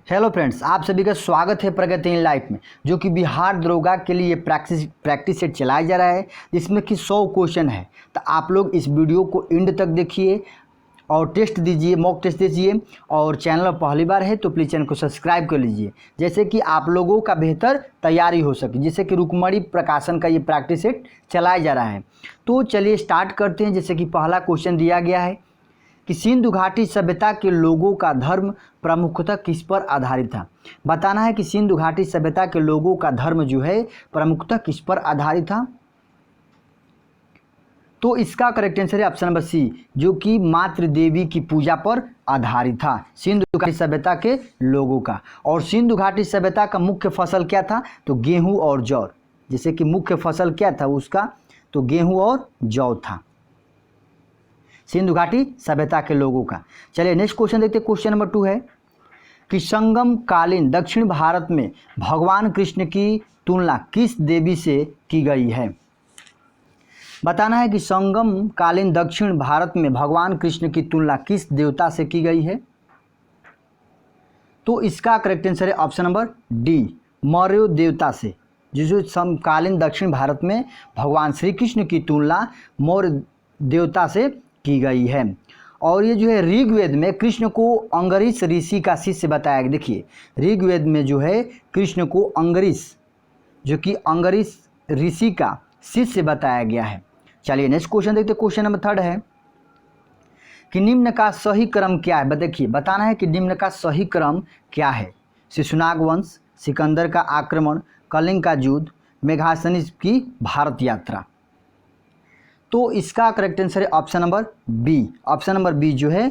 Hello friends, आप सभी का स्वागत है प्रगति इन लाइफ में, जो कि बिहार दरोगा के लिए प्रैक्टिस सेट चलाया जा रहा है, जिसमें कि 100 क्वेश्चन है। तो आप लोग इस वीडियो को एंड तक देखिए और टेस्ट दीजिए, मॉक टेस्ट दीजिए। और चैनल पर पहली बार है तो प्लीज़ चैनल को सब्सक्राइब कर लीजिए, जैसे कि आप लोगों का बेहतर तैयारी हो सके, जिससे कि रुक्मणी प्रकाशन का ये प्रैक्टिस सेट चलाया जा रहा है। तो चलिए स्टार्ट करते हैं। जैसे कि पहला क्वेश्चन दिया गया है कि सिंधु घाटी सभ्यता के लोगों का धर्म प्रमुखतः किस पर आधारित था। बताना है कि सिंधु घाटी सभ्यता के लोगों का धर्म जो है प्रमुखतः किस पर आधारित था। तो इसका करेक्ट आंसर है ऑप्शन नंबर सी, जो कि मातृ देवी की पूजा पर आधारित था सिंधु घाटी सभ्यता के लोगों का। और सिंधु घाटी सभ्यता का मुख्य फसल क्या था, तो गेहूं और जौ। जैसे कि मुख्य फसल क्या था उसका, तो गेहूं और जौ था सिंधु घाटी सभ्यता के लोगों का। चलिए नेक्स्ट क्वेश्चन देखते हैं। क्वेश्चन नंबर 2 है कि संगम कालीन दक्षिण भारत में भगवान कृष्ण की तुलना किस देवी से की गई है। बताना है कि संगम कालीन दक्षिण भारत में भगवान कृष्ण की तुलना किस देवता से की गई है। तो इसका करेक्ट आंसर है ऑप्शन नंबर डी, मौर्य देवता से। जो समकालीन दक्षिण भारत में भगवान श्री कृष्ण की तुलना मौर्य देवता से की गई है। और ये जो है ऋग्वेद में कृष्ण को अंगरीष ऋषि का शिष्य बताया गया। देखिए ऋग्वेद में जो है कृष्ण को अंगरीष, जो कि अंगरीष ऋषि का शिष्य बताया गया है। चलिए नेक्स्ट क्वेश्चन देखते हैं। क्वेश्चन नंबर 3 है कि निम्न का सही क्रम क्या है। देखिए बताना है कि निम्न का सही क्रम क्या है। शिशुनाग वंश, सिकंदर का आक्रमण, कलिंग का युद्ध, मेघासनीस की भारत यात्रा। तो इसका करेक्ट आंसर है option number B. Option number B जो है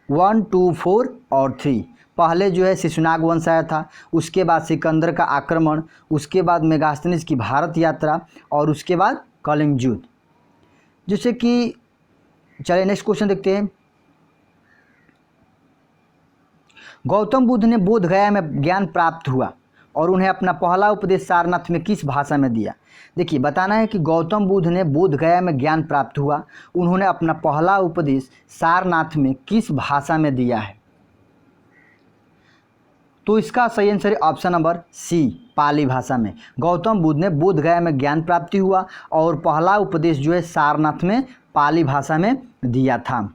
1, 2, 4 और 3। पहले जो है शिशुनाग वंश आया था, उसके बाद सिकंदर का आक्रमण, उसके बाद मेगास्थनीज की भारत यात्रा और उसके बाद कलिंग युद्ध। जैसे कि चलिए नेक्स्ट क्वेश्चन देखते हैं। गौतम बुद्ध ने बोध गया में ज्ञान प्राप्त हुआ और उन्हें अपना पहला उपदेश सारनाथ में किस भाषा में दिया। देखिए बताना है कि गौतम बुद्ध ने बोध गया में ज्ञान प्राप्त हुआ, उन्होंने अपना पहला उपदेश सारनाथ में किस भाषा में दिया है। तो इसका सही आंसर है ऑप्शन नंबर सी, पाली भाषा में। गौतम बुद्ध ने बोध गया में ज्ञान प्राप्ति हुआ और पहला उपदेश जो है सारनाथ में पाली भाषा में दिया था।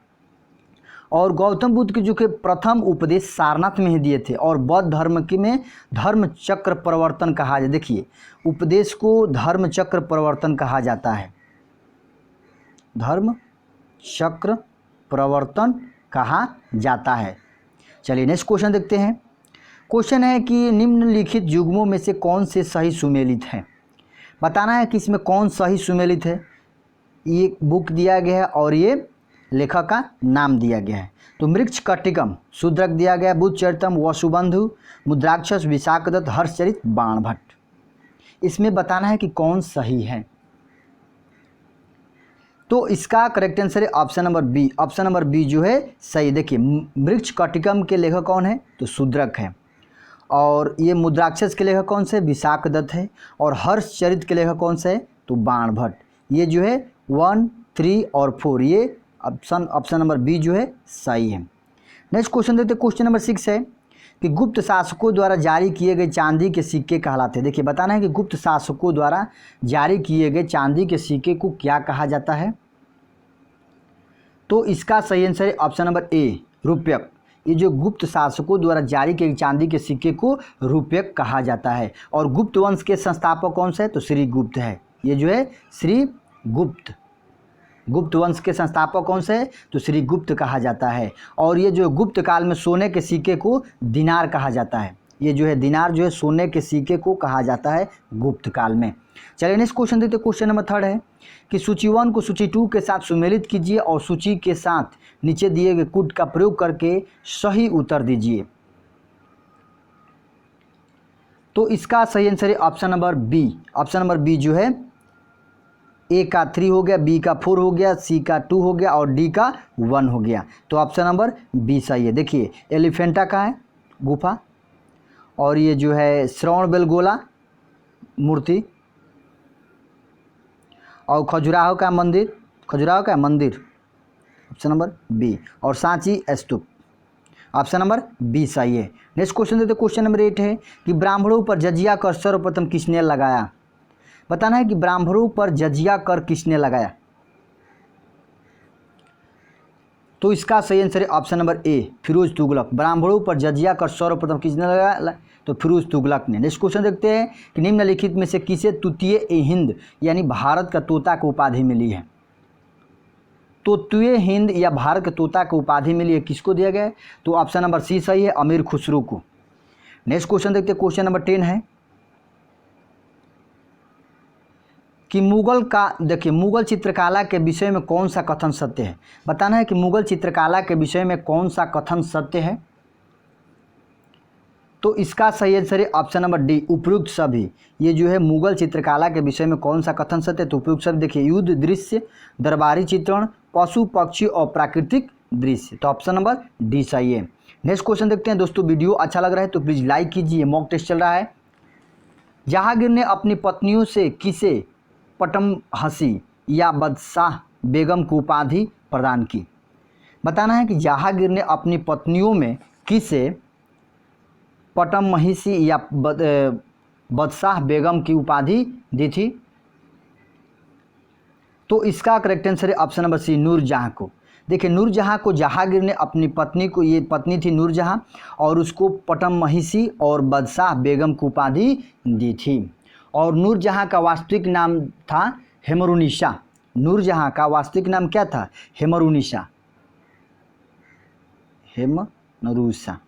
और गौतम बुद्ध के जो कि प्रथम उपदेश सारनाथ में ही दिए थे। और बौद्ध धर्म की में धर्म चक्र प्रवर्तन कहा जाए। देखिए उपदेश को धर्म चक्र प्रवर्तन कहा जाता है, धर्म चक्र प्रवर्तन कहा जाता है। चलिए नेक्स्ट क्वेश्चन देखते हैं। क्वेश्चन है कि निम्नलिखित युग्मों में से कौन से सही सुमेलित है। बताना है कि इसमें कौन सही सुमेलित है। ये बुक दिया गया है और ये लेखक का नाम दिया गया है। तो मृक्ष कटिकम शूद्रक दिया गया, बुद्ध चरितम, वसुबंधु, मुद्राक्षस, विशाखदत्त, हर्षचरित, बाणभट्ट। इसमें बताना है कि कौन सही है। तो इसका करेक्ट आंसर है option number B. Option number B जो है सही। देखिए मृक्ष कटिकम के लेखक कौन है, तो शूद्रक है। और ये मुद्राक्षस के लेखक कौन से, विशाखदत्त है। और हर्षचरित के लेखक कौन से है, तो बाणभट्ट। ये जो है 1, 3 और 4, ये ऑप्शन नंबर बी जो है सही है। नेक्स्ट क्वेश्चन देखते हैं। क्वेश्चन नंबर 6 है कि गुप्त शासकों द्वारा जारी किए गए चांदी के सिक्के कहलाते हैं। देखिए बताना है कि गुप्त शासकों द्वारा जारी किए गए चांदी के सिक्के को क्या कहा जाता है। तो इसका सही आंसर है ऑप्शन नंबर ए, रूप्यक। ये जो गुप्त शासकों द्वारा जारी किए चांदी के सिक्के को रूप्यक कहा जाता है। और गुप्त वंश के संस्थापक कौन से है, तो श्री गुप्त है। ये जो है श्री गुप्त, गुप्त वंश के संस्थापक कौन से है, तो श्री गुप्त कहा जाता है। और ये जो गुप्त काल में सोने के सिक्के को दिनार कहा जाता है। ये जो है दिनार जो है सोने के सिक्के को कहा जाता है गुप्त काल में। चलिए नेक्स्ट क्वेश्चन देखते हैं। क्वेश्चन नंबर 3 है कि सूची 1 को सूची 2 के साथ सुमेलित कीजिए और सूची के साथ नीचे दिए गए कूट का प्रयोग करके सही उत्तर दीजिए। तो इसका सही आंसर है option number B. Option number B जो है ए का 3 हो गया, बी का 4 हो गया, सी का 2 हो गया और डी का 1 हो गया। तो ऑप्शन नंबर बी सही है। देखिए एलिफेंटा का है गुफा, और ये जो है श्रवण बेलगोला मूर्ति, और खजुराहो का मंदिर, खजुराहो का मंदिर ऑप्शन नंबर बी, और सांची स्तूप। ऑप्शन नंबर बी सही है। नेक्स्ट क्वेश्चन देखते हैं, क्वेश्चन नंबर 8 है कि ब्राह्मणों पर जजिया कर सर्वप्रथम किसने लगाया। बताना है कि ब्राह्मणों पर जजिया कर किसने लगाया। तो इसका सही आंसर है option number A Firoz Tughlaq. ब्राह्मणों पर जजिया कर सर्वप्रथम किसने लगाया, तो फिरोज तुगलक ने। नेक्स्ट क्वेश्चन देखते हैं कि निम्नलिखित में से किसे तूतीय ए हिंद यानी भारत का तोता की उपाधि मिली है। तोतुए हिंद या भारत के तोता की उपाधि मिली है, किसको दिया गया है, तो ऑप्शन नंबर सी सही है, अमीर खुसरो को। नेक्स्ट क्वेश्चन देखते हैं, क्वेश्चन नंबर 10 है कि मुगल चित्रकला के विषय में कौन सा कथन सत्य है। बताना है कि मुगल चित्रकला के विषय में कौन सा कथन सत्य है। तो इसका सही आंसर है ऑप्शन नंबर डी उपयुक्त सभी। ये जो है मुगल चित्रकला के विषय में कौन सा कथन सत्य है, तो उपयुक्त सभी देखिए युद्ध दृश्य, दरबारी चित्रण, पशु पक्षी और प्राकृतिक दृश्य। तो ऑप्शन नंबर डी सही है। नेक्स्ट क्वेश्चन देखते हैं दोस्तों, वीडियो अच्छा लग रहा है तो प्लीज़ लाइक कीजिए। मॉक टेस्ट चल रहा है। जहांगीर ने अपनी पत्नियों से किसे पटम हंसी या बदशाह बेगम की उपाधि प्रदान की। बताना है कि जहांगीर ने अपनी पत्नियों में किसे पटम महिषी या बदशाह बेगम की उपाधि दी थी। तो इसका करेक्ट आंसर है ऑप्शन नंबर सी नूरजहां को। देखिए नूरजहां को जहांगीर ने अपनी पत्नी को, ये पत्नी थी नूरजहां, और उसको पटम महिषी और बदशाह बेगम की उपाधि दी थी। और नूरजहां का वास्तविक नाम था हेमरुनिसा। नूरजहां का वास्तविक नाम क्या था, हेमरुनिसा, हेमरुनिसा।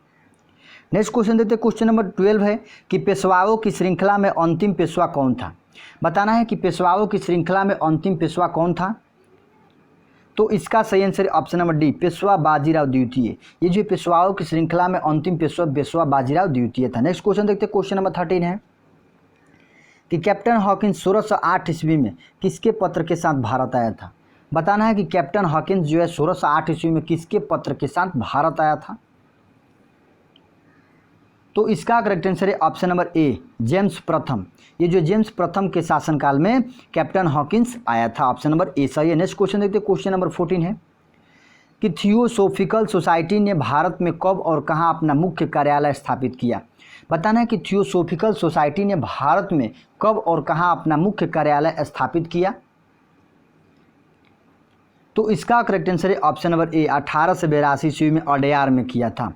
नेक्स्ट क्वेश्चन देखते हैं, क्वेश्चन नंबर 12 है कि पेशवाओं की श्रृंखला में अंतिम पेशवा कौन था। बताना है कि पेशवाओं की श्रृंखला में अंतिम पेशवा कौन था। तो इसका सही answer option number D Peshwa Bajirao द्वितीय। ये जो पेशवाओं की श्रृंखला में अंतिम पेशवा बाजीराव द्वितीय था। नेक्स्ट क्वेश्चन देखते हैं, क्वेश्चन नंबर 13 है कि कैप्टन हॉकिंस 1608 ईस्वी में किसके पत्र के साथ भारत आया था। बताना है कि कैप्टन हॉकिंस जो है 1608 ईस्वी में किसके पत्र के साथ भारत आया था। तो इसका करेक्ट आंसर है ऑप्शन नंबर ए जेम्स प्रथम। ये जो जेम्स प्रथम के शासनकाल में कैप्टन हॉकिंस आया था, ऑप्शन नंबर ए सही है। नेक्स्ट क्वेश्चन देखते हैं, क्वेश्चन नंबर 14 है कि थियोसोफिकल सोसाइटी ने भारत में कब और कहां अपना मुख्य कार्यालय स्थापित किया। बताना है कि थियोसोफिकल सोसाइटी ने भारत में कब और कहां अपना मुख्य कार्यालय स्थापित किया। तो इसका करेक्ट आंसर है ऑप्शन नंबर ए 1882 ईस्वी में अडयार में किया था।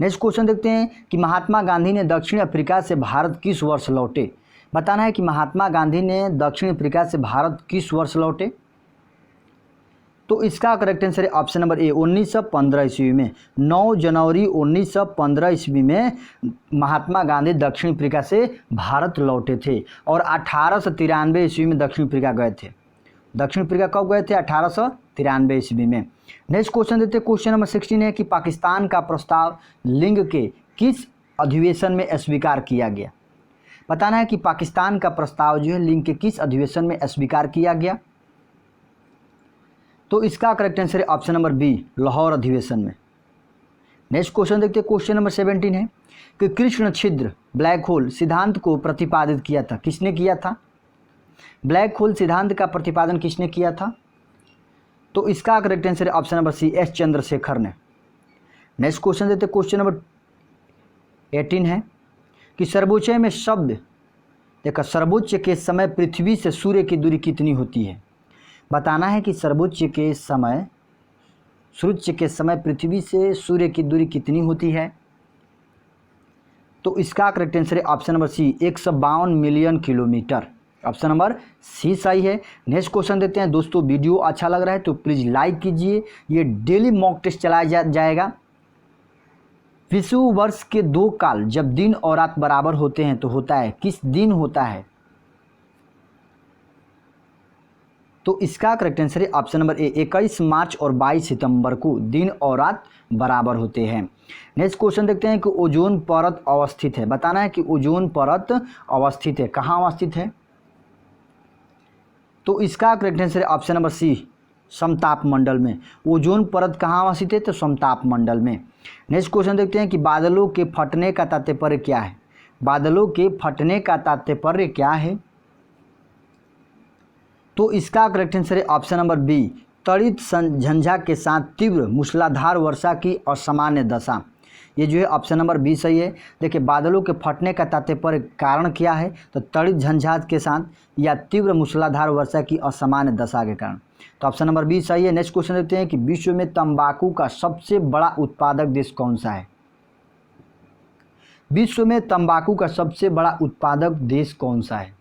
नेक्स्ट क्वेश्चन देखते हैं कि महात्मा गांधी ने दक्षिण अफ्रीका से भारत किस वर्ष लौटे। बताना है कि महात्मा गांधी ने दक्षिण अफ्रीका से भारत किस वर्ष लौटे। तो इसका करेक्ट आंसर है ऑप्शन नंबर ए 1915 ईस्वी में। 9 जनवरी 1915 ईस्वी में महात्मा गांधी दक्षिण अफ्रीका से भारत लौटे थे और 1893 ईस्वी में दक्षिण अफ्रीका गए थे। दक्षिण अफ्रीका कब गए थे, 1893 ईस्वी में। नेक्स्ट क्वेश्चन देते हैं, क्वेश्चन नंबर 16 है कि पाकिस्तान का प्रस्ताव लिंग के किस अधिवेशन में स्वीकार किया गया। बताना है कि पाकिस्तान का प्रस्ताव जो है लिंग के किस अधिवेशन में स्वीकार किया गया। तो इसका करेक्ट आंसर है ऑप्शन नंबर बी लाहौर अधिवेशन में। नेक्स्ट क्वेश्चन देखते हैं, क्वेश्चन नंबर 17 है कि कृष्ण छिद्र ब्लैक होल सिद्धांत को प्रतिपादित किया था, किसने किया था। ब्लैक होल सिद्धांत का प्रतिपादन किसने किया था। तो इसका करेक्ट आंसर है option number C S Chandrasekhar ने। नेक्स्ट क्वेश्चन देते हैं, क्वेश्चन नंबर 18 है कि सर्वोच्च में शब्द देखा सर्वोच्च के समय पृथ्वी से सूर्य की दूरी कितनी होती है। बताना है कि सर्वोच्च के समय पृथ्वी से सूर्य की दूरी कितनी होती है। तो इसका करेक्ट आंसर है option number C 152 million kilometre. Option number C सही है। नेक्स्ट क्वेश्चन देते हैं दोस्तों, वीडियो अच्छा लग रहा है तो प्लीज़ लाइक कीजिए। ये डेली मॉक टेस्ट चलाया जाएगा। विश्व वर्ष के 2 काल जब दिन और रात बराबर होते हैं तो होता है, किस दिन होता है। तो इसका करेक्ट आंसर है ऑप्शन नंबर ए 21 मार्च और 22 सितंबर को दिन और रात बराबर होते हैं। नेक्स्ट क्वेश्चन देखते हैं कि ओजोन परत अवस्थित है। बताना है कि ओजोन परत अवस्थित है, कहाँ अवस्थित है। तो इसका करेक्ट आंसर है ऑप्शन नंबर सी समताप मंडल में। ओजोन परत कहाँ अवस्थित है, तो समताप मंडल में। नेक्स्ट क्वेश्चन देखते हैं कि बादलों के फटने का तात्पर्य क्या है। बादलों के फटने का तात्पर्य क्या है। तो इसका करेक्ट आंसर है ऑप्शन नंबर बी त्वरित झंझा के साथ तीव्र मूसलाधार वर्षा की असामान्य दशा। ये जो है ऑप्शन नंबर बी सही है। देखिए बादलों के फटने का तात्पर्य कारण क्या है, तो तड़ित झंझात के साथ या तीव्र मूसलाधार वर्षा की असामान्य दशा के कारण। तो ऑप्शन नंबर बी सही है। नेक्स्ट क्वेश्चन देखते हैं कि विश्व में तंबाकू का सबसे बड़ा उत्पादक देश कौन सा है। विश्व में तंबाकू का सबसे बड़ा उत्पादक देश कौन सा है,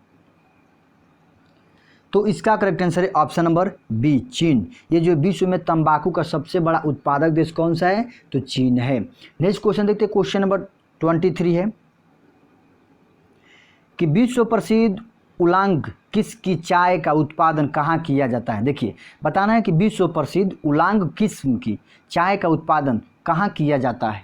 तो इसका करेक्ट आंसर है ऑप्शन नंबर बी चीन। ये जो विश्व में तंबाकू का सबसे बड़ा उत्पादक देश कौन सा है, तो चीन है। नेक्स्ट क्वेश्चन देखते हैं, क्वेश्चन नंबर 23 है कि विश्व प्रसिद्ध उलांग किस्म की चाय का उत्पादन कहाँ किया जाता है। देखिए बताना है कि विश्व प्रसिद्ध उलांग किस्म की चाय का उत्पादन कहाँ किया जाता है,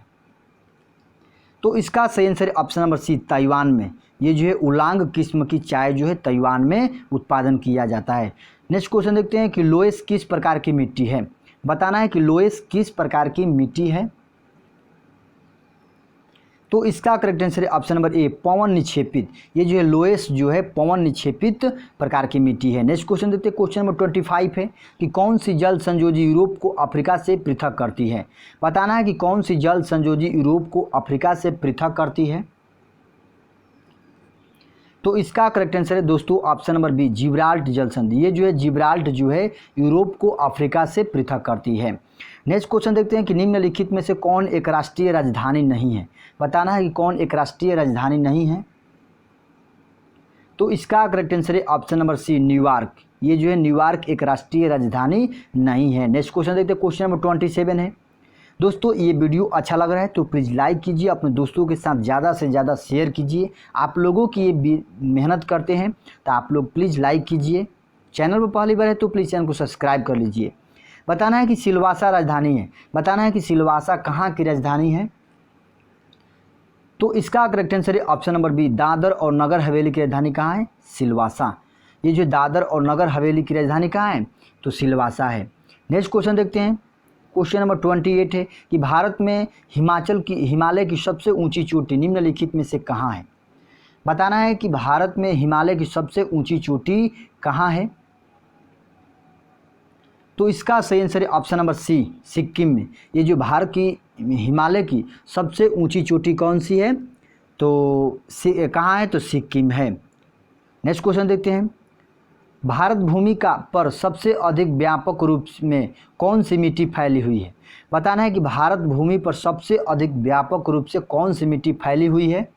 तो इसका सही answer option number C Taiwan में। ये जो है उलांग किस्म की चाय जो है ताइवान में उत्पादन किया जाता है। नेक्स्ट क्वेश्चन देखते हैं कि लोएस किस प्रकार की मिट्टी है। बताना है कि लोएस किस प्रकार की मिट्टी है, तो इसका करेक्ट आंसर है ऑप्शन नंबर ए पवन निक्षेपित। ये जो है लोएस जो है पवन निक्षेपित प्रकार की मिट्टी है। नेक्स्ट क्वेश्चन देखते हैं, क्वेश्चन नंबर 25 है कि कौन सी जल संयोजी यूरोप को अफ्रीका से पृथक करती है। बताना है कि कौन सी जल संयोजी यूरोप को अफ्रीका से पृथक करती है, तो इसका करेक्ट आंसर है दोस्तों ऑप्शन नंबर बी जिब्राल्ट जल संधि। ये जो है जिब्राल्ट जो है यूरोप को अफ्रीका से पृथक करती है। नेक्स्ट क्वेश्चन देखते हैं कि निम्नलिखित में से कौन एक राष्ट्रीय राजधानी नहीं है। बताना है कि कौन एक राष्ट्रीय राजधानी नहीं है, तो इसका करेक्ट आंसर है ऑप्शन नंबर सी न्यूयॉर्क। ये जो है न्यूयॉर्क एक राष्ट्रीय राजधानी नहीं है। नेक्स्ट क्वेश्चन देखते हैं, क्वेश्चन नंबर 27 है। दोस्तों ये वीडियो अच्छा लग रहा है तो प्लीज़ लाइक कीजिए, अपने दोस्तों के साथ ज़्यादा से ज़्यादा शेयर कीजिए। आप लोगों की ये मेहनत करते हैं तो आप लोग प्लीज़ लाइक कीजिए। चैनल पर पहली बार है तो प्लीज़ चैनल को सब्सक्राइब कर लीजिए। बताना है कि सिलवासा राजधानी है। बताना है कि सिलवासा कहाँ की राजधानी है, तो इसका करेक्ट आंसर है ऑप्शन नंबर बी दादर और नगर हवेली की राजधानी कहाँ है, सिलवासा। ये जो दादर और नगर हवेली की राजधानी कहाँ है, तो सिलवासा है। नेक्स्ट क्वेश्चन देखते हैं, क्वेश्चन नंबर 28 है कि भारत में हिमालय की सबसे ऊंची चोटी निम्नलिखित में से कहाँ है। बताना है कि भारत में हिमालय की सबसे ऊंची चोटी कहाँ है, तो इसका सही आंसर है ऑप्शन नंबर सी सिक्किम में। ये जो भारत की हिमालय की सबसे ऊंची चोटी कौन सी है, तो कहाँ है, तो सिक्किम है। नेक्स्ट क्वेश्चन देखते हैं, भारत भूमि पर सबसे अधिक व्यापक रूप में कौन सी मिट्टी फैली हुई है। बताना है कि भारत भूमि पर सबसे अधिक व्यापक रूप से कौन सी मिट्टी फैली हुई है,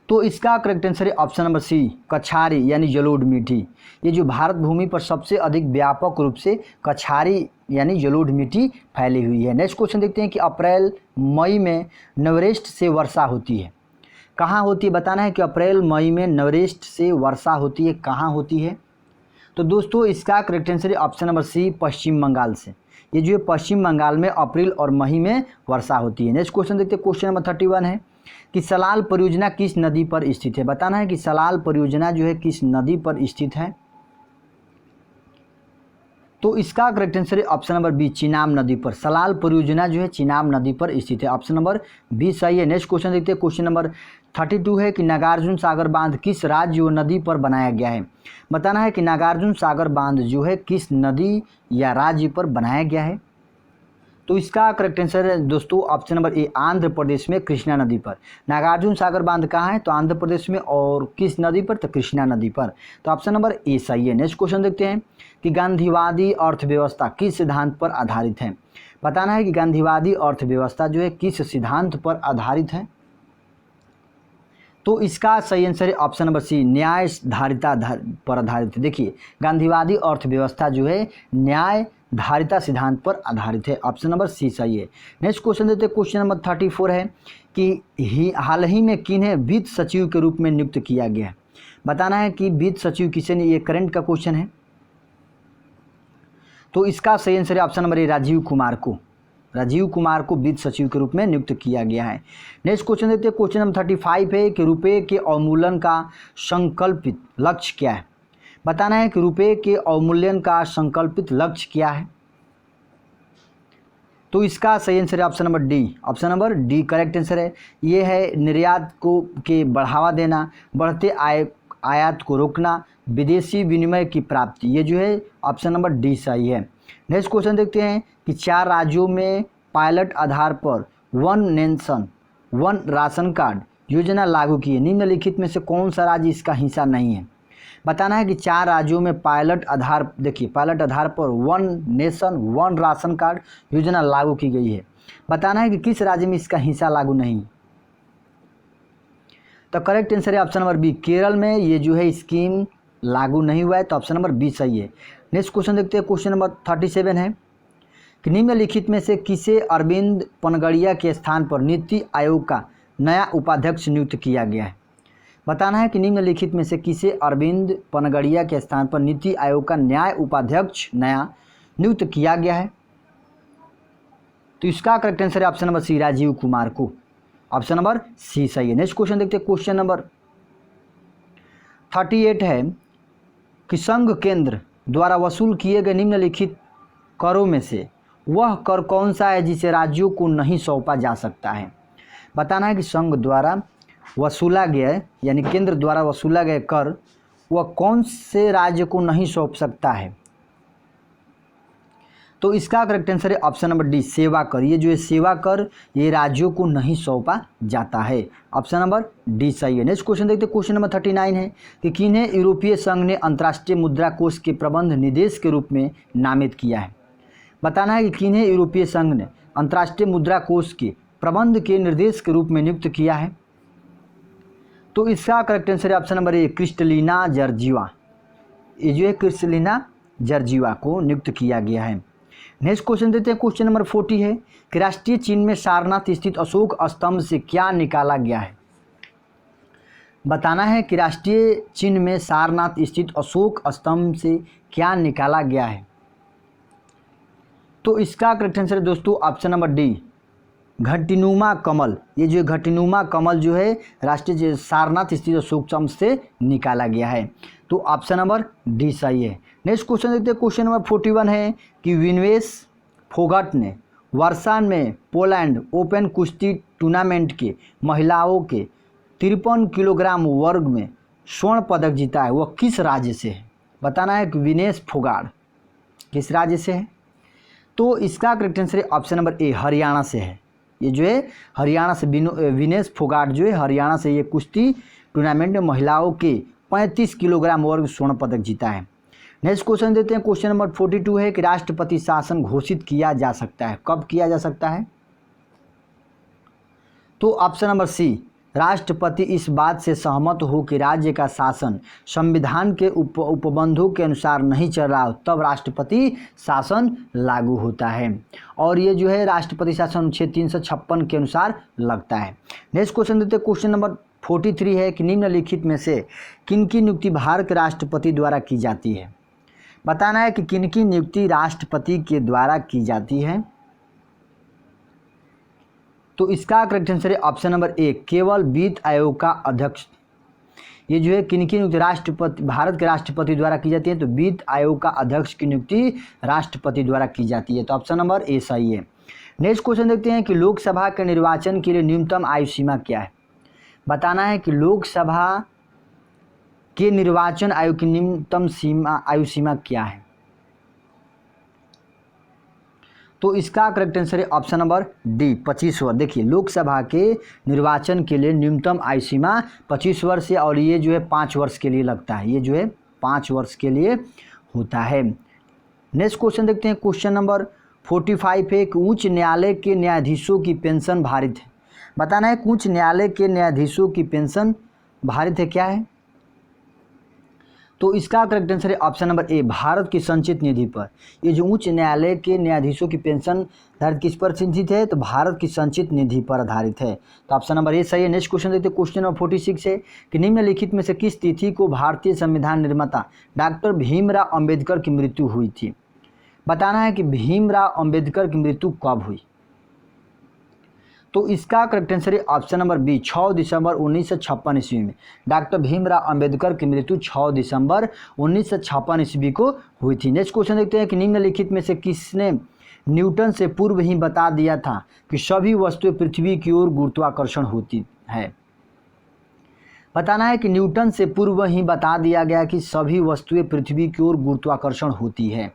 तो इसका करेक्ट आंसर है ऑप्शन नंबर सी कछारी यानी जलोढ़ मिट्टी। ये जो भारत भूमि पर सबसे अधिक व्यापक रूप से कछारी यानी जलोढ़ मिट्टी फैली हुई है। नेक्स्ट क्वेश्चन देखते हैं कि अप्रैल मई में नवरेस्ट से वर्षा होती है, कहाँ होती है। बताना है कि अप्रैल मई में नवरेस्ट से वर्षा होती है, कहाँ होती है, तो दोस्तों इसका करेक्ट आंसर है ऑप्शन नंबर सी पश्चिम बंगाल से। ये जो है पश्चिम बंगाल में अप्रैल और मई में वर्षा होती है। नेक्स्ट क्वेश्चन देखते हैं, क्वेश्चन नंबर 31 है कि सलाल परियोजना किस नदी पर स्थित है। बताना है कि सलाल परियोजना जो है किस नदी पर स्थित है, तो इसका करेक्ट आंसर है ऑप्शन नंबर बी चिनाब नदी पर। सलाल परियोजना जो है चिनाब नदी पर स्थित है, ऑप्शन नंबर बी सही है। नेक्स्ट क्वेश्चन देखते हैं, क्वेश्चन नंबर 32 है कि नागार्जुन सागर बांध किस राज्य व नदी पर बनाया गया है। बताना है कि नागार्जुन सागर बांध जो है किस नदी या राज्य पर बनाया गया है, तो इसका करेक्ट आंसर है दोस्तों ऑप्शन नंबर ए आंध्र प्रदेश में कृष्णा नदी पर। नागार्जुन सागर बांध कहाँ है, तो आंध्र प्रदेश में, और किस नदी पर, तो कृष्णा नदी पर, तो ऑप्शन नंबर ए सही है। नेक्स्ट क्वेश्चन देखते हैं कि गांधीवादी अर्थव्यवस्था किस सिद्धांत पर आधारित है। बताना है कि गांधीवादी अर्थव्यवस्था जो है किस सिद्धांत पर आधारित है, तो इसका सही आंसर है ऑप्शन नंबर सी न्याय धारिता पर आधारित है। देखिए गांधीवादी अर्थव्यवस्था जो है न्याय धारिता सिद्धांत पर आधारित है, ऑप्शन नंबर सी सही है। नेक्स्ट क्वेश्चन देते हैं, क्वेश्चन नंबर 34 है कि हाल ही में किन्हें वित्त सचिव के रूप में नियुक्त किया गया है। बताना है कि वित्त सचिव किसे ने, ये करंट का क्वेश्चन है, तो इसका सही आंसर है option number A Rajiv Kumar को वित्त सचिव के रूप में नियुक्त किया गया है। नेक्स्ट क्वेश्चन देखते हैं, क्वेश्चन नंबर 35 है कि रुपये के अवमूल्यन का संकल्पित लक्ष्य क्या है। बताना है कि रुपये के अवमूल्यन का संकल्पित लक्ष्य क्या है, तो इसका सही आंसर है option number D correct answer है। ये है निर्यात के बढ़ावा देना, बढ़ते आयात को रोकना, विदेशी विनिमय की प्राप्ति। ये जो है ऑप्शन नंबर डी सही है। नेक्स्ट क्वेश्चन देखते हैं कि 4 राज्यों में पायलट आधार पर one nation one ration card योजना लागू की है? निम्नलिखित में से कौन सा राज्य इसका हिस्सा नहीं है? बताना है कि 4 राज्यों में पायलट आधार, देखिए पायलट आधार पर one nation one ration card योजना लागू की गई है। बताना है कि किस राज्य में इसका हिस्सा लागू नहीं। तो करेक्ट आंसर है ऑप्शन नंबर बी, केरल में ये जो है स्कीम लागू नहीं हुआ है, तो ऑप्शन नंबर बी सही है। नेक्स्ट क्वेश्चन देखते हैं, क्वेश्चन नंबर 37 है कि निम्नलिखित में से किसे अरविंद पनगड़िया के स्थान पर नीति आयोग का नया उपाध्यक्ष नियुक्त किया गया है? बताना है कि निम्नलिखित में से किसे अरविंद पनगड़िया के स्थान पर नीति आयोग का न्याय उपाध्यक्ष नया नियुक्त किया गया है? तो इसका करेक्ट आंसर है option number C, Rajeev Kumar को। ऑप्शन नंबर सी सही है। नेक्स्ट क्वेश्चन देखते हैं, क्वेश्चन नंबर 38 है कि संघ केंद्र द्वारा वसूल किए गए निम्नलिखित करों में से वह कर कौन सा है जिसे राज्यों को नहीं सौंपा जा सकता है? बताना है कि संघ द्वारा वसूला गया यानी केंद्र द्वारा वसूला गया कर वह कौन से राज्य को नहीं सौंप सकता है? तो इसका करेक्ट आंसर है ऑप्शन नंबर डी, सेवा कर। ये जो है सेवा कर ये राज्यों को नहीं सौंपा जाता है। ऑप्शन नंबर डी सही है। नेक्स्ट क्वेश्चन देखते हैं, क्वेश्चन नंबर 39 है कि किन्हें यूरोपीय संघ ने अंतर्राष्ट्रीय मुद्रा कोष के प्रबंध निदेश के रूप में नामित किया है? बताना है कि किन्हें यूरोपीय संघ ने अंतर्राष्ट्रीय मुद्रा कोष के प्रबंध के निर्देश के रूप में नियुक्त किया है? तो इसका करेक्ट आंसर है ऑप्शन नंबर ए, क्रिस्टलिना जॉर्जिवा। ये जो है क्रिस्टलिना जॉर्जिवा को नियुक्त किया गया है। नेक्स्ट क्वेश्चन देते हैं, क्वेश्चन नंबर 40 है कि राष्ट्रीय चिन्ह में सारनाथ स्थित अशोक स्तंभ से क्या निकाला गया है? बताना है कि राष्ट्रीय चिन्ह में सारनाथ स्थित अशोक स्तंभ से क्या निकाला गया है? तो इसका करेक्ट आंसर है दोस्तों ऑप्शन नंबर डी, घटिनुमा कमल। ये जो घटिनुमा कमल जो है राष्ट्रीय सारनाथ स्थित अशोक स्तंभ से निकाला गया है। तो ऑप्शन नंबर डी सही है। नेक्स्ट क्वेश्चन देखते हैं, क्वेश्चन नंबर 41 है कि विनेश फोगाट ने वर्षा में पोलैंड ओपन कुश्ती टूर्नामेंट के महिलाओं के 53 किलोग्राम वर्ग में स्वर्ण पदक जीता है, वह किस राज्य से है? बताना है कि विनेश फोगाट किस राज्य से है? तो इसका करेक्ट आंसर है ऑप्शन नंबर ए, हरियाणा से है। ये जो है हरियाणा से विनेश फोगाट जो है हरियाणा से ये कुश्ती टूर्नामेंट में महिलाओं के 35 किलोग्राम वर्ग स्वर्ण पदक जीता है। नेक्स्ट क्वेश्चन देते हैं, क्वेश्चन नंबर 42 है कि राष्ट्रपति शासन घोषित किया जा सकता है, कब किया जा सकता है? तो ऑप्शन नंबर सी, राष्ट्रपति इस बात से सहमत हो कि राज्य का शासन संविधान के उपबंधों के अनुसार नहीं चल रहा हो तब राष्ट्रपति शासन लागू होता है। और ये जो है राष्ट्रपति शासन अनुच्छेद 356 के अनुसार लगता है। नेक्स्ट क्वेश्चन देते हैं, क्वेश्चन नंबर 43 है कि निम्नलिखित में से किनकी नियुक्ति भारत के राष्ट्रपति द्वारा की जाती है? बताना है कि किनकी नियुक्ति राष्ट्रपति के द्वारा की जाती है। तो इसका करेक्ट आंसर है ऑप्शन नंबर ए, केवल वित्त आयोग का अध्यक्ष। ये जो है किनकी नियुक्ति राष्ट्रपति भारत के राष्ट्रपति द्वारा की जाती है? तो वित्त आयोग का अध्यक्ष की नियुक्ति राष्ट्रपति द्वारा की जाती है। तो ऑप्शन नंबर ए सही है। नेक्स्ट क्वेश्चन देखते हैं कि लोकसभा के निर्वाचन के लिए न्यूनतम आयु सीमा क्या है? बताना है कि लोकसभा के निर्वाचन आयोग की न्यूनतम आयु सीमा क्या है? तो इसका करेक्ट आंसर है ऑप्शन नंबर डी, 25 वर्ष। देखिए लोकसभा के निर्वाचन के लिए न्यूनतम आयु सीमा 25 वर्ष है और ये जो है 5 वर्ष के लिए लगता है। ये जो है 5 वर्ष के लिए होता है। नेक्स्ट क्वेश्चन देखते हैं, क्वेश्चन नंबर 45 है कि उच्च न्यायालय के न्यायाधीशों की पेंशन भारित है। बताना है कि उच्च न्यायालय के न्यायाधीशों की पेंशन भारित है क्या है? तो इसका करेक्ट आंसर है ऑप्शन नंबर ए, भारत की संचित निधि पर। ये जो उच्च न्यायालय के न्यायाधीशों की पेंशन धारित किस पर संचित है? तो भारत की संचित निधि पर आधारित है। तो ऑप्शन नंबर ए सही है। नेक्स्ट क्वेश्चन देखते हैं, क्वेश्चन नंबर 46 है कि निम्नलिखित में से किस तिथि को भारतीय संविधान निर्माता डॉक्टर भीमराव अम्बेडकर की मृत्यु हुई थी? बताना है कि भीमराव अम्बेडकर की मृत्यु कब हुई? तो इसका करेक्ट आंसर है ऑप्शन नंबर बी, 6 दिसंबर 1956 ईस्वी में डॉक्टर भीमराव अंबेडकर की मृत्यु 6 दिसंबर 1956 ईस्वी को हुई थी। नेक्स्ट क्वेश्चन देखते हैं कि निम्नलिखित में से किसने न्यूटन से पूर्व ही बता दिया था कि सभी वस्तुएं पृथ्वी की ओर गुरुत्वाकर्षण होती है? बताना है कि न्यूटन से पूर्व ही बता दिया गया कि सभी वस्तुएं पृथ्वी की ओर गुरुत्वाकर्षण होती है।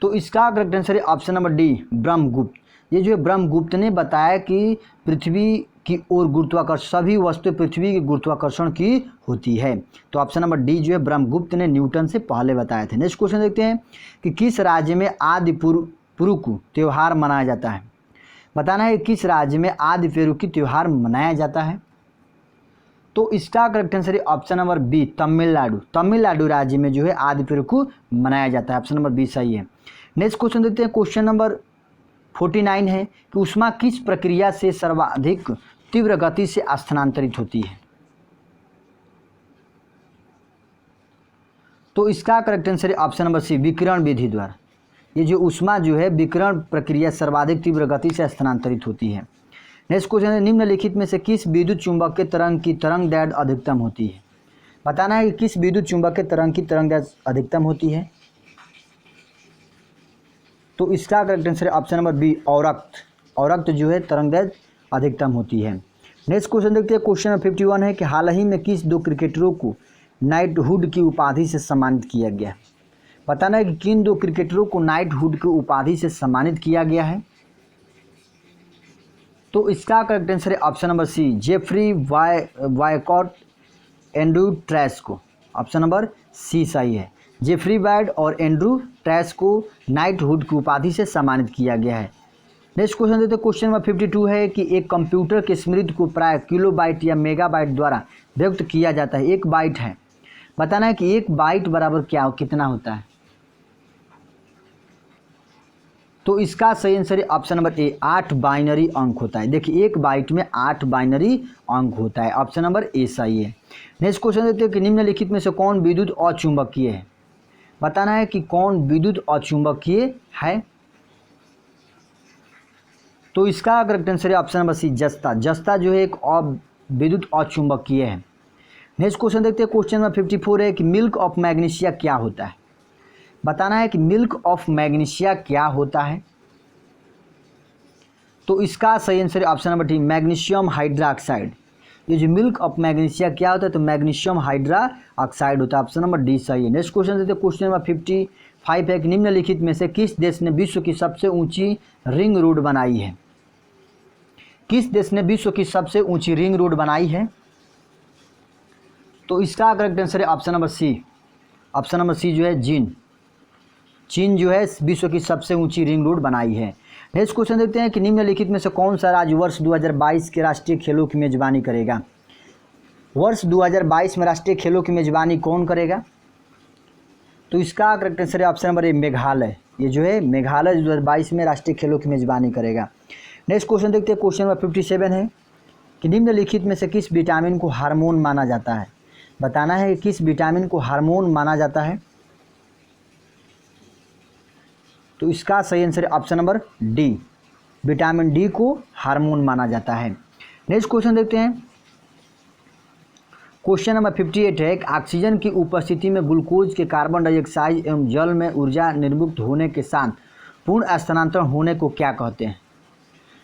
तो इसका करेक्ट आंसर है ऑप्शन नंबर डी, ब्रह्मगुप्त। ये जो है ब्रह्मगुप्त ने बताया कि पृथ्वी की ओर गुरुत्वाकर्षण, सभी वस्तुएं पृथ्वी के गुरुत्वाकर्षण की होती है। तो ऑप्शन नंबर डी जो है ब्रह्मगुप्त ने न्यूटन से पहले बताए थे। नेक्स्ट क्वेश्चन देखते हैं कि किस राज्य में आदि पुरुकु त्यौहार मनाया जाता है। बताना है किस राज्य में आदि पुरुकु त्यौहार मनाया जाता है। तो इसका करेक्ट आंसर है option number B, Tamil Nadu. Tamil Nadu राज्य में जो है आदि पुरुकु मनाया जाता है। ऑप्शन नंबर बी सही है। नेक्स्ट क्वेश्चन देखते हैं, क्वेश्चन नंबर 49 है कि ऊष्मा किस प्रक्रिया से सर्वाधिक तीव्र गति से स्थानांतरित होती है। तो इसका करेक्ट आंसर है ऑप्शन नंबर सी, विकिरण विधि द्वारा। ये जो ऊष्मा जो है विकिरण प्रक्रिया सर्वाधिक तीव्र गति से स्थानांतरित होती है। नेक्स्ट क्वेश्चन है, निम्नलिखित में से किस विद्युत चुंबकीय तरंग की तरंग दैर्घ्य अधिकतम होती है। बताना है कि किस विद्युत चुंबकीय तरंग की तरंग दैर्घ्य अधिकतम होती है। तो इसका करेक्ट आंसर है ऑप्शन नंबर बी, औरक्त। औरक्त जो है तरंग दैर्घ्य अधिकतम होती है। नेक्स्ट क्वेश्चन देखते हैं, क्वेश्चन नंबर 51 है कि हाल ही में किस दो क्रिकेटरों को नाइटहुड की उपाधि से सम्मानित किया गया। बताना है कि किन दो क्रिकेटरों को नाइटहुड की उपाधि से सम्मानित किया गया है। तो इसका करेक्ट आंसर है option number C, Geoffrey Boycott, Andrew ट्रेस को। ऑप्शन नंबर सी सही है। जेफरी वाइड और एंड्रू ट्रेस को नाइटहुड की उपाधि से सम्मानित किया गया है। नेक्स्ट क्वेश्चन देते हैं, क्वेश्चन नंबर 52 है कि एक कंप्यूटर की स्मृति को प्राय किलोबाइट या मेगाबाइट द्वारा व्यक्त किया जाता है। एक बाइट है, बताना है कि एक बाइट बराबर क्या कितना होता है। तो इसका सही आंसर है ऑप्शन नंबर ए, 8 बाइनरी अंक होता है। देखिए एक बाइट में 8 बाइनरी अंक होता है। ऑप्शन नंबर ए सही है। नेक्स्ट क्वेश्चन देते हैं कि निम्नलिखित में से कौन विद्युत अचुंबकीय है। बताना है कि कौन विद्युत अचुंबकीय है। तो इसका करेक्ट आंसर है ऑप्शन नंबर सी, जस्ता। जस्ता जो है एक विद्युत अचुंबकीय है। नेक्स्ट क्वेश्चन देखते हैं, क्वेश्चन नंबर 54 है कि मिल्क ऑफ मैग्नीशिया क्या होता है। बताना है कि मिल्क ऑफ मैग्नीशिया क्या होता है। तो इसका सही आंसर है option number D, magnesium hydroxide. ये जो मिल्क ऑफ मैग्नीशिया क्या होता है, तो मैग्नीशियम हाइड्रोक्साइड होता है। ऑप्शन नंबर डी सही है। नेक्स्ट क्वेश्चन देते हैं, क्वेश्चन नंबर 55 है कि निम्नलिखित में से किस देश ने विश्व की सबसे ऊंची रिंग रोड बनाई है। किस देश ने विश्व की सबसे ऊंची रिंग रोड बनाई है। तो इसका करेक्ट आंसर है option number C. Option number C जो है चीन जो है विश्व की सबसे ऊंची रिंग रोड बनाई है। नेक्स्ट क्वेश्चन देखते हैं कि निम्नलिखित में से कौन सा राज्य वर्ष 2022 के राष्ट्रीय खेलों की मेजबानी करेगा। वर्ष 2022 में राष्ट्रीय खेलों की मेजबानी कौन करेगा। तो इसका करेक्ट आंसर है ऑप्शन नंबर ए, मेघालय। ये जो है मेघालय 2022 में राष्ट्रीय खेलों की मेजबानी करेगा। नेक्स्ट क्वेश्चन देखते हैं, क्वेश्चन नंबर 57 है कि निम्नलिखित में से किस विटामिन को हार्मोन माना जाता है। बताना है कि किस विटामिन को हार्मोन माना जाता है। तो इसका सही आंसर है option number D, vitamin D को हार्मोन माना जाता है। नेक्स्ट क्वेश्चन देखते हैं, क्वेश्चन नंबर 58 है कि ऑक्सीजन की उपस्थिति में ग्लूकोज के कार्बन डाइऑक्साइड एवं जल में ऊर्जा निर्मुक्त होने के साथ पूर्ण स्थानांतरण होने को क्या कहते हैं।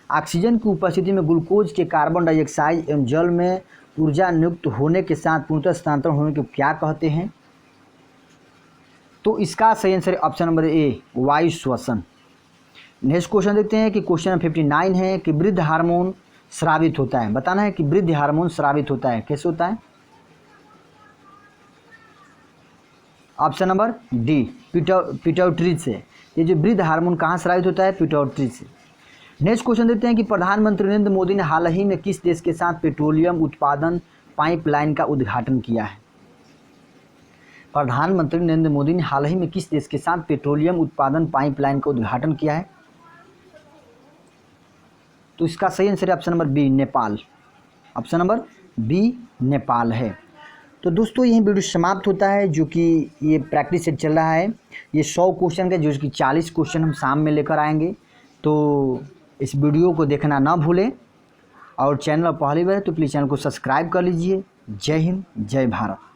ऑक्सीजन की उपस्थिति में ग्लूकोज के कार्बन डाइऑक्साइड एवं जल में ऊर्जा नियुक्त होने के साथ पूर्ण स्थानांतरण होने को क्या कहते हैं। तो इसका सही आंसर है ऑप्शन नंबर ए, वायु श्वसन। नेक्स्ट क्वेश्चन देखते हैं कि क्वेश्चन नंबर 59 है कि वृद्ध हार्मोन स्रावित होता है। बताना है कि वृद्ध हार्मोन स्रावित होता है, कैसे होता है। ऑप्शन नंबर डी, पिट्यूटरी से। ये जो वृद्ध हार्मोन कहाँ स्रावित होता है, पिट्यूटरी से। नेक्स्ट क्वेश्चन देखते हैं कि प्रधानमंत्री नरेंद्र मोदी ने हाल ही में किस देश के साथ पेट्रोलियम उत्पादन पाइपलाइन का उद्घाटन किया है। प्रधानमंत्री नरेंद्र मोदी ने हाल ही में किस देश के साथ पेट्रोलियम उत्पादन पाइपलाइन का उद्घाटन किया है। तो इसका सही आंसर है option number B, Nepal. Option number B Nepal है। तो दोस्तों यही वीडियो समाप्त होता है, जो कि ये प्रैक्टिस सेट चल रहा है। ये 100 क्वेश्चन का, जो कि 40 क्वेश्चन हम शाम में लेकर आएंगे। तो इस वीडियो को देखना ना भूलें, और चैनल पर पहली बार है तो प्लीज़ चैनल को सब्सक्राइब कर लीजिए। जय हिंद, जय भारत।